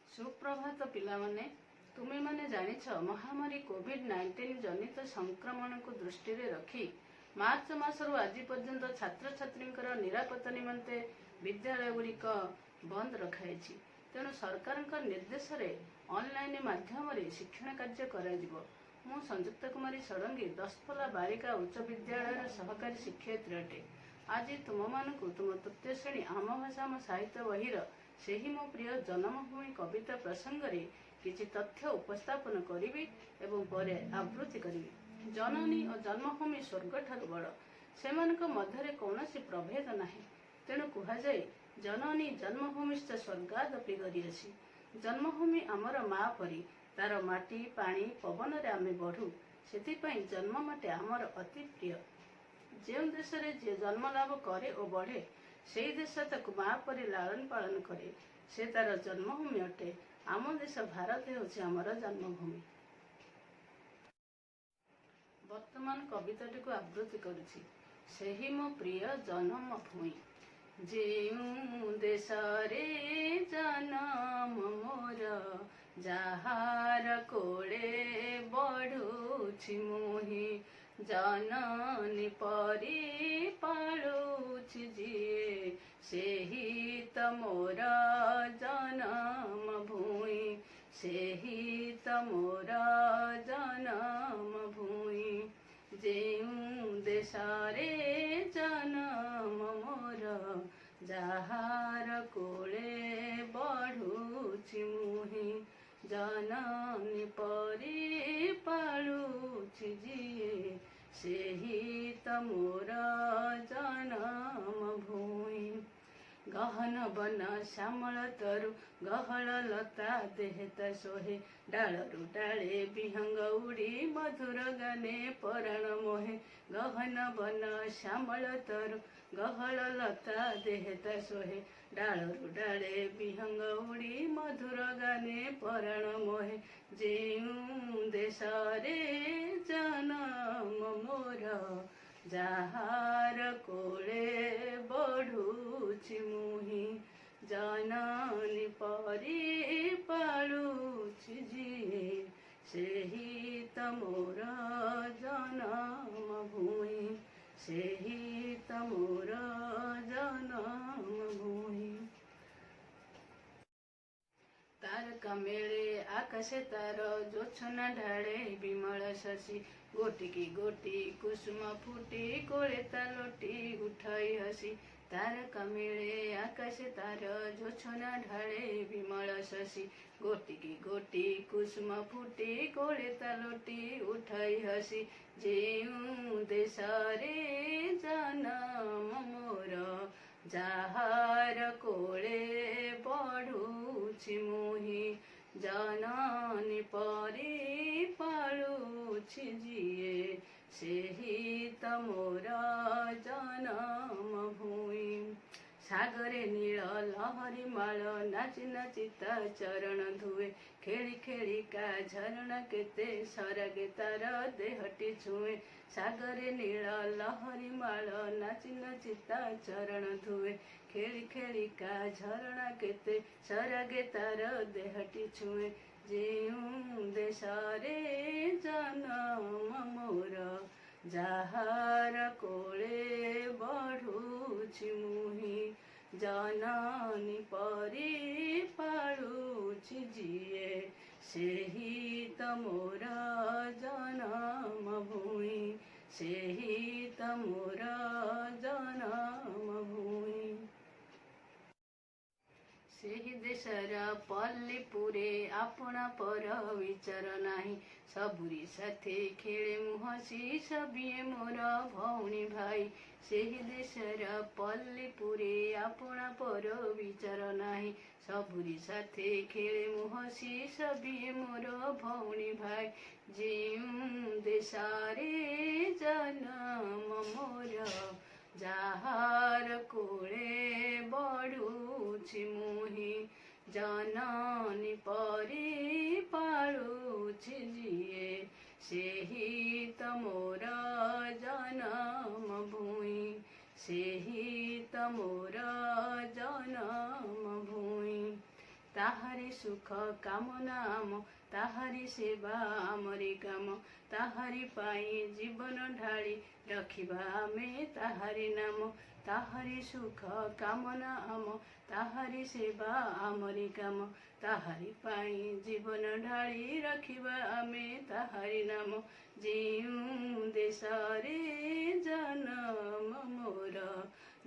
सुप्रभात पिलामाने तुमे माने जानिछ महामारी कोविड-19 जनित संक्रमण को दृष्टि रखी मार्च मासरू आज पर्यंत छात्र छात्री निरापत्ता निमंते विद्यालय गुड़िक बंद रखाई। तेणु सरकार निर्देश रे ऑनलाइन माध्यम शिक्षण कार्य करा। मु संयुक्त कुमारी षडंगी दशपल्ला बालिका उच्च विद्यालय सहकारी शिक्षयित्री अटे। आज तुम मानकु तुम तृतीय श्रेणी आम भाषा आम साहित्य बहिर सेही मो प्रिय जन्मभूमि कविता प्रसंग रे किछि तथ्य उपस्थापन करिवि एवं परे आवृत्ति करिवि। जननी और जन्मभूमि स्वर्ग ठारू बड़, सेमानक मध्यरे कौनसी प्रभेद नाही। तेणु कुहाଯାଏ जननी जन्मभूमिश्च स्वर्गादपि गरीयसी। जन्मभूमि आमर माँ परी, तार माटी पानी पवन रे आमे बढ़ू, सेतिपई जन्म माटे आमर अति प्रिय। जो देश रे जे जन्म लाभ करे और बढ़े से देश ताकू माँ परी लालन पालन करे, से तार जन्मभूमि अटे। आम देश भारत होछि आमर जन्मभूमि। वर्तमान कविताटी को आवृत्ति करुछि। सेही मो प्रिय जन्मभूमि, जेउ देश रे जन्म मोर, जहार कोले बढ़ुछि मुहि, जननी परी पालुछि जिए, सेही त मोर जन्म भूमि, सेही त मोर जन्म भूमि। जेउ देश रे जन्म मोर, जहार कोले बढ़ुछि मुहि, जननी परी पालुछि जिए, सेही त मोर जन्म भूमि। गहन बन श्यामल तरु गहल लता देहत सोहे, डालरु डाले विहंग उड़ी मधुर गाने पराण मोहे। गहन बन श्यामल तरु गहल लता देहत सोहे, डालरु डाले विहंग उड़ी मधुर गाने पराण मोहे। जेउ देश रे जन्म मोर, जहार कोले बढ़ुछि मुहि, जननी परी पालुछि जिए, सेही त मोर जन्म भूमि, सेही त मोर जन्म भूमि। तारका मेले आकाशे तार जोछना ढाळे विमल शशि, गोटी गोटी कुसुम फुटी कोले तालोटी उठाई हसी। तारका मेले आकाशे तार जोछना ढाळे विमल शशि, गोटी गोटी कुसुम फुटी कोले तालोटी उठाई हसी। जेउ देश रे जन्म मोर, जहार कोले बढ़ुछि मुहि, जननी परी पालुछि जिए, सेही त मोर जन्म भूमि। सागरे नील लहरी माल नाची नाची ता चरण धुए, खेली खेली का झरणा केते सरगे तार देहटी छुए। सागरे नील लहरी माल नाची नाची ता चरण धुए, खेली खेली का झरणा केते सरगे तार देहटी छुए। जेउ देश रे जन्म मोर, जहार कोले बढ़ुछि मुहि, जननी परी पालुछि जिए, सेही त मोर जन्म भूमि, सेही त मोर जन्म भूमि। सेही देशर पल्ली पुरे आपणा पर विचार नाही, सबुरी साथे खेले मुहसी सबिए मोर भौणी भाई। सेही देशर पल्ली पुरे आपणा पर विचार नाही, सबुरी साथे खेले मुहसी सबिए मोर भौणी भाई। जेउ देश रे जन्म मोर, जहार कोले बढ़ुछि मुहि, जननी परी पालुछि जिए, सेही त मोर ताहारी सुख कामना आम ताहारी सेवा आमरी काम ताहारी पाई जीवन ढाली रखिबा आमे ताहारी नाम ताहारी सुख कामना आम ताहारी सेवा आमरी काम ताहारी पाई जीवन ढाली रखिबा आमे ताहारी नाम ଯେଉଁ ଦେଶରେ ଜନମ ମୋର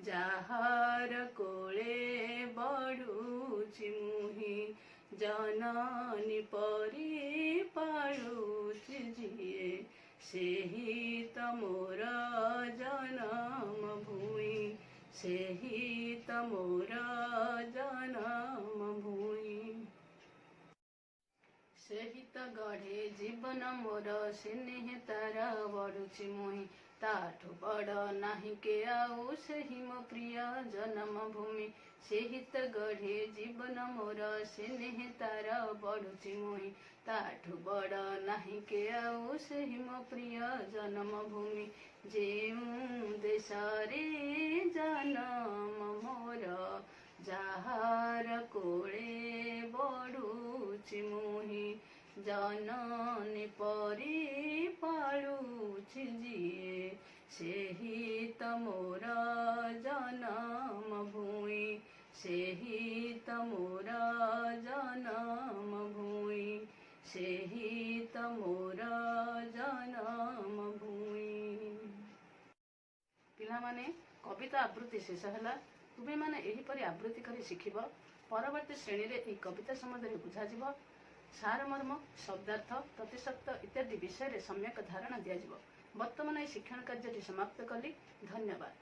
ଯାହାର କୋଳେ ବଢ଼ୁଛି ମୁହିଁ जननी परी पालुछि जिए सेही त मोर जनम भूमि सेही त मोर जनम भूमि सेही त गढ़े जीवन मोर स्नेह तार बढ़ुछि मुही ताठु बड़ नाही के आउ सेही मो प्रिय जन्म भूमि सेही त गढ़े जीवन मोर स्नेह तार बढ़ुछि मुही ताठु बड़ नाही के आउ सेही मो प्रिय जन्म भूमि ଯେଉଁ ଦେଶରେ ଜନମ मोर ଯାହାର କୋଳେ ବଢ଼ୁଛି ମୁହିଁ जननी परी पालुछि जिए सेही त मोर जनम भूमि सेही त मोर जनम भूमि सेही त मोर जनम भूमि। पिलामाने कविता आवृत्ति शेष है। तुमे माने एहिपरि आवृत्ति करी शिखिब परवर्ती श्रेणी रे एही कविता सम्बन्ध बुझाजिब सारमर्म शब्दार्थ प्रतिशब्द इत्यादि विषय सम्यक धारणा दिया। वर्तमान शिक्षण कार्य समाप्त कली। धन्यवाद।